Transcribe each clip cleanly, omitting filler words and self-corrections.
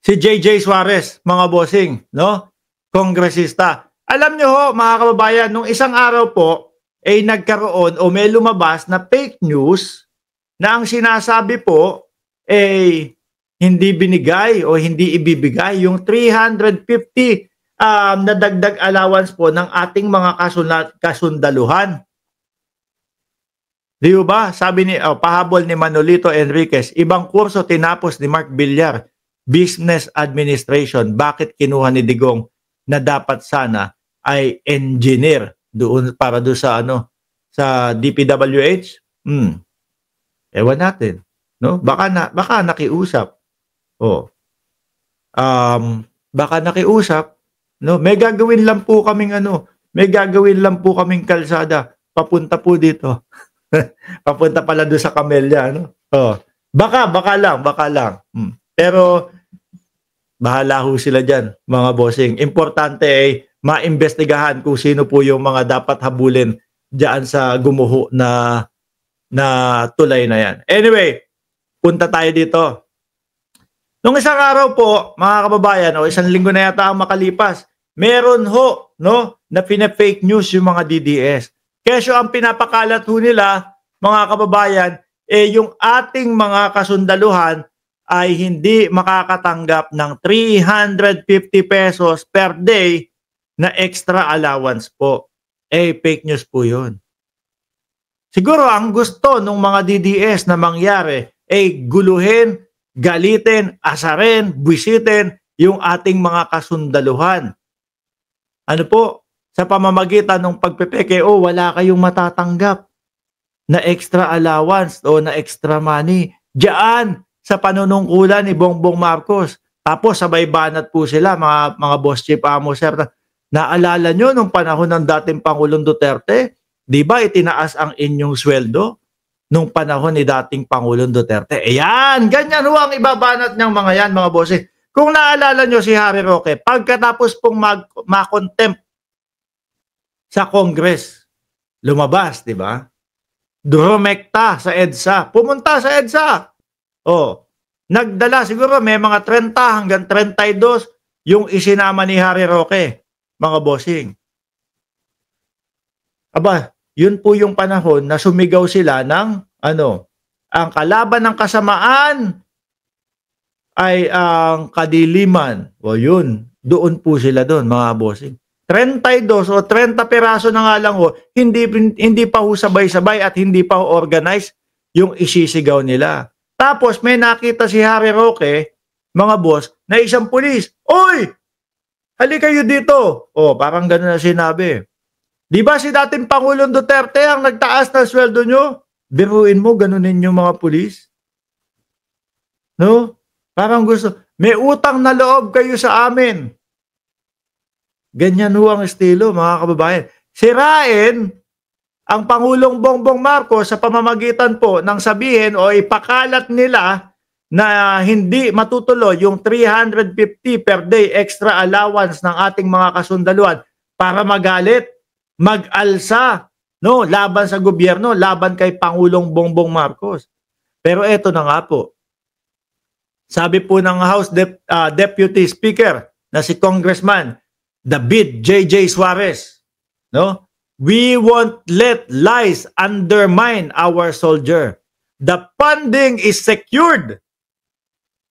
Si JJ Suarez, mga bossing, no? Kongresista. Alam nyo ho, mga kababayan, nung isang araw po, ay nagkaroon o may lumabas na fake news na ang sinasabi po ay hindi binigay o hindi ibibigay yung 350 na dagdag allowance po ng ating mga kasundaluhan. Di ba? Sabi ni pahabol ni Manolito Enriquez, ibang kurso tinapos ni Mark Villar, Business Administration. Bakit kinuha ni Digong na dapat sana ay engineer doon para doon sa sa DPWH? Ewan natin, no? Baka nakiusap. Baka nakiusap, no? May gagawin lang po kaming kalsada papunta po dito. Papunta pala doon sa Camellia, no? Baka lang. Pero bahala ho sila diyan, mga bossing. Importante ay maimbestigahan kung sino po yung mga dapat habulin diyan sa gumuho na tulay na yan. Anyway, punta tayo dito. Nung isang araw po, mga kababayan, o isang linggo na yata ang makalipas, meron ho, no, na pina-fake news yung mga DDS. Kesyo ang pinapakalat ho nila, mga kababayan, yung ating mga kasundaluhan ay hindi makakatanggap ng 350 pesos per day na extra allowance po. Fake news po yun. Siguro ang gusto ng mga DDS na mangyari ay guluhin, galitin, asarin, buwisitin yung ating mga kasundaluhan. Ano po? Sa pamamagitan ng pagpepeke, wala kayong matatanggap na extra allowance o na extra money. Diyan sa panunungkulan ni Bongbong Marcos. Tapos sabay banat po sila, mga boss chief amo sir. Naalala nyo nung panahon ng dating Pangulong Duterte? Di ba itinaas ang inyong sweldo nung panahon ni dating Pangulong Duterte? Ayan, ganyan ho ang ibabanat niyang mga yan, mga boss. Kung naalala nyo si Harry Roque, pagkatapos pong makontempt sa Congress, lumabas, di ba? Durumekta sa EDSA. Pumunta sa EDSA. Nagdala siguro may mga 30 hanggang 32 yung isinama ni Harry Roque, mga bossing. Aba, yun po yung panahon na sumigaw sila ng ang kalaban ng kasamaan ay ang kadiliman. Yun, doon po sila doon, mga bossing. 32 o 30 piraso na nga lang hindi pa ho sabay-sabay at hindi pa ho organized yung isisigaw nila. Tapos may nakita si Harry Roque, mga boss, na isang pulis. Oy! Halika kayo dito. Parang gano'n na sinabi. Di ba si dating Pangulong Duterte ang nagtaas ng sweldo nyo? Biruin mo, ganunin yung mga pulis. No? Parang gusto. May utang na loob kayo sa amin. Ganyan ho ang estilo, mga kababayan. Sirain ang Pangulong Bongbong Marcos sa pamamagitan po ng sabihin o ipakalat nila na hindi matutuloy yung 350 per day extra allowance ng ating mga kasundaluhan para magalit, mag-alsa, no, laban sa gobyerno, laban kay Pangulong Bongbong Marcos. Pero eto na nga po. Sabi po ng House Deputy Speaker na si Congressman David J.J. Suarez, no? We won't let lies undermine our soldier. The funding is secured.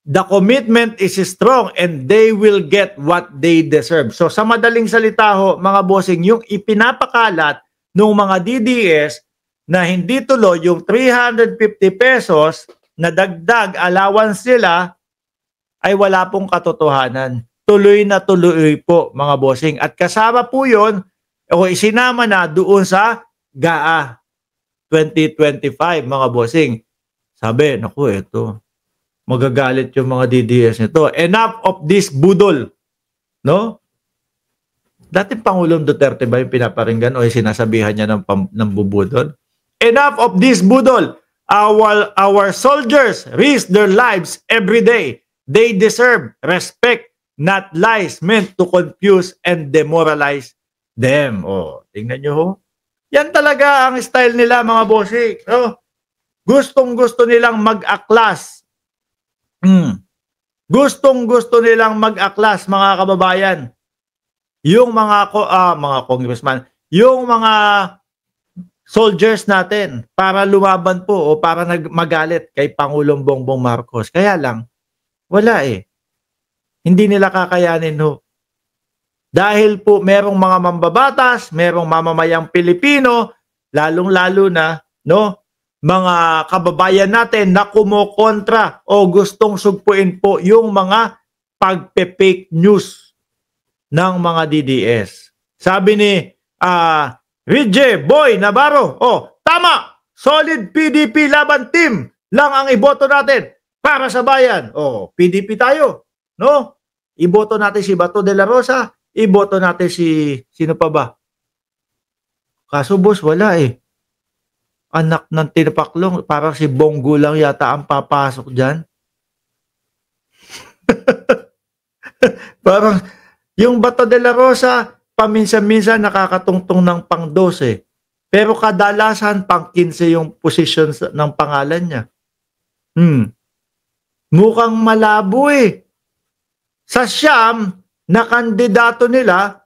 The commitment is strong and they will get what they deserve. So sa madaling salita ho, mga bossing, yung ipinapakalat ng mga DDS na hindi tuloy yung 350 pesos na dagdag allowance nila ay wala pong katotohanan. Tuloy na tuloy po, mga bossing. At kasama po yun, o isinama na doon sa GAA 2025, mga bossing. Sabi, naku, ito, magagalit yung mga DDS nito. Enough of this budol. No? Dating Pangulong Duterte ba yung pinaparinggan o yung sinasabihan niya ng bubudol? Enough of this budol. Our soldiers risk their lives every day. They deserve respect, not lies meant to confuse and demoralize them. Tingnan nyo ho. Yan talaga ang style nila, mga bossing. Gustong-gusto nilang mag-aklas Gustong-gusto nilang mag-aklas, mga kababayan. Yung mga congressman, yung mga soldiers natin para lumaban po o para magalit kay Pangulong Bongbong Marcos. Kaya lang, wala eh. Hindi nila kakayanin ho. Dahil po merong mga mambabatas, merong mamamayang Pilipino, lalong-lalo na, no, mga kababayan natin na kumokontra o gustong sugpuin po yung mga pagpe-fake news ng mga DDS. Sabi ni Ridge Boy Navarro, tama, solid PDP laban team lang ang iboto natin para sa bayan. PDP tayo, no? Iboto natin si Bato de la Rosa, iboto natin si sino pa ba? Kaso boss, wala eh. Anak ng tinapaklong, parang si Bongo lang yata ang papasok dyan. Parang yung Bato de la Rosa, paminsan-minsan nakakatungtong ng pang 12. Pero kadalasan pang 15 yung position ng pangalan niya. Mukhang malabo eh. Sa siyam na kandidato nila,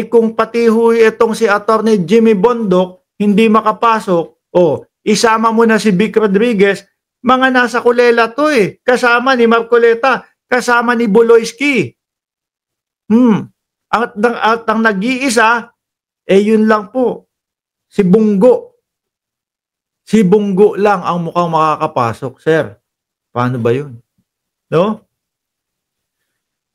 kung pati itong si Attorney Jimmy Bondoc hindi makapasok, isama mo na si Vic Rodriguez, mga nasa kulela to eh. Kasama ni Marcoleta, kasama ni Boloyski. At ang nag-iisa, yun lang po. Si Bungo. Si Bungo lang ang mukhang makakapasok, sir. Paano ba yun? No?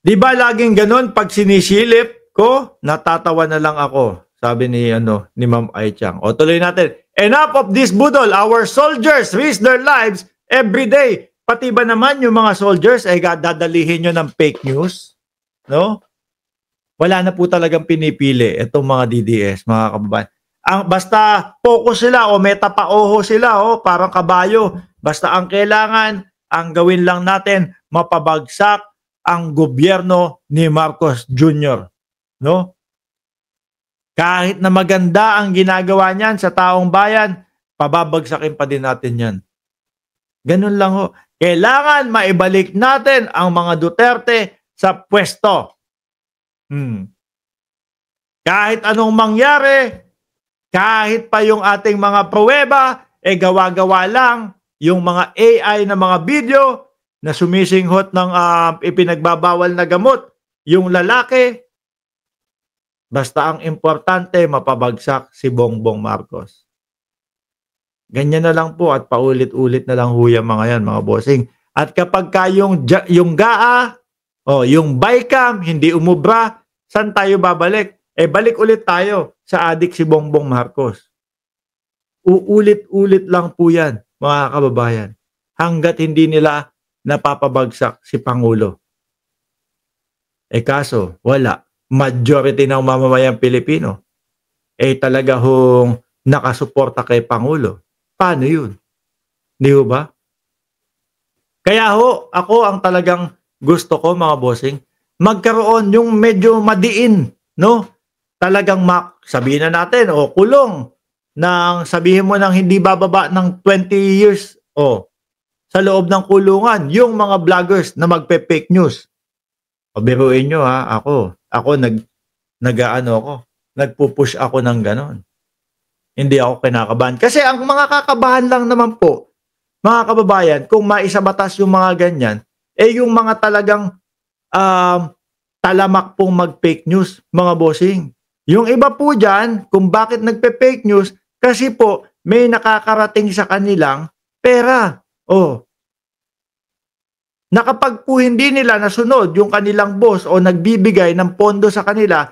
Di ba laging ganun pag sinisilip ko, natatawa na lang ako. Sabi ni Ma'am Aichang. Tuloy natin. Enough of this budol. Our soldiers risk their lives every day. Pati ba naman yung mga soldiers dadalihin nyo ng fake news? No? Wala na po talagang pinipili itong mga DDS, mga kababayan. Basta focus sila o metapaoho sila, parang kabayo. Basta ang kailangan, ang gawin lang natin, mapabagsak ang gobyerno ni Marcos Jr. No? Kahit na maganda ang ginagawa niyan sa taong bayan, pababagsakin pa din natin yan. Ganun lang ho. Kailangan maibalik natin ang mga Duterte sa pwesto. Kahit anong mangyari, kahit pa yung ating mga pruweba, gawa-gawa lang yung mga AI na mga video na sumisinghot ng ipinagbabawal na gamot, yung lalaki, basta ang importante, mapabagsak si Bongbong Marcos. Ganyan na lang po at paulit-ulit na lang huya mga yan, mga bossing. At kapag yung GAA, yung BICAM, hindi umubra, saan tayo babalik? Balik ulit tayo sa adik si Bongbong Marcos. Uulit-ulit lang po yan, mga kababayan. Hanggat hindi nila napapabagsak si Pangulo. Kaso, wala. Majority ng mamamayang Pilipino talaga hong nakasuporta kay Pangulo. Paano yun? Di ba? Kaya ako ang talagang gusto ko, mga bossing, magkaroon yung medyo madiin, no? Talagang sabihin na natin, kulong, sabihin mo nang hindi bababa ng 20 years, sa loob ng kulungan, yung mga vloggers na magpe-fake news. Biruin nyo ako nagpupush ako ng ganon. Hindi ako kinakabahan. Kasi ang mga kakabahan lang naman po, mga kababayan, kung maisabatas yung mga ganyan, yung mga talagang talamak pong mag-fake news, mga bossing. Yung iba po dyan, kung bakit nagpe-fake news, kasi po may nakakarating sa kanilang pera. Na kapag po hindi nila nasunod yung kanilang boss o nagbibigay ng pondo sa kanila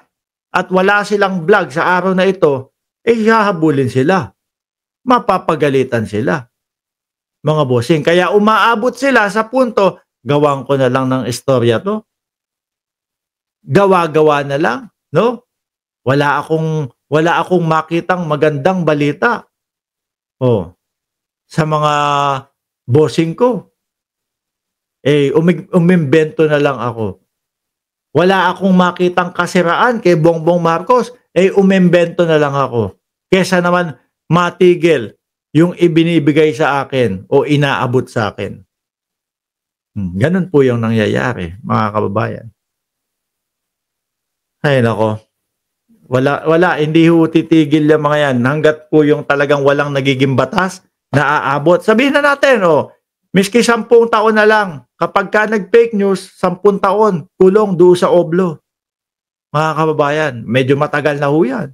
at wala silang vlog sa araw na ito, hahabulin sila. Mapapagalitan sila. Mga bossing. Kaya umaabot sila sa punto, gawan ko na lang ng istorya to. Gawa-gawa na lang, no? Wala akong makitang magandang balita. Sa mga bossing ko. Umimbento na lang ako. Wala akong makitang kasiraan kay Bongbong Marcos, umimbento na lang ako. Kesa naman matigil yung ibinibigay sa akin o inaabot sa akin. Ganun po yung nangyayari, mga kababayan. Ay nako, wala, hindi ho titigil yung mga yan hangga't po yung talagang walang nagiging batas na aabot. Sabihin na natin, miski 10 taon na lang, kapagka nag-fake news, 10 taon, kulong doon sa oblo. Mga kababayan, medyo matagal na ho yan.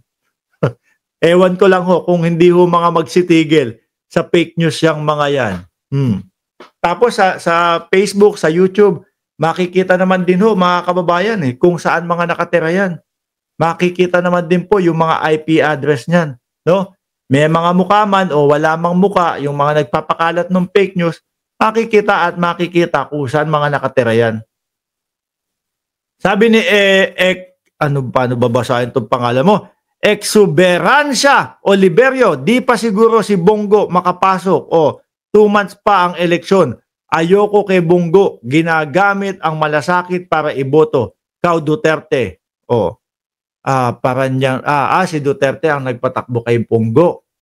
Ewan ko lang ho kung hindi ho mga magsitigil sa fake news yang mga yan. Tapos sa Facebook, sa YouTube, makikita naman din ho mga kababayan kung saan mga nakatira yan. Makikita naman din po yung mga IP address niyan, no? May mga mukha man o wala mang mukha, yung mga nagpapakalat ng fake news, makikita at makikita kung saan mga nakatira yan. Sabi ni paano babasahin itong pangalan mo? Exuberancia Oliverio, di pa siguro si Bongo makapasok. 2 months pa ang eleksyon. Ayoko kay Bongo, ginagamit ang malasakit para iboto. Kau Duterte. Si Duterte ang nagpatakbo kay Bongo.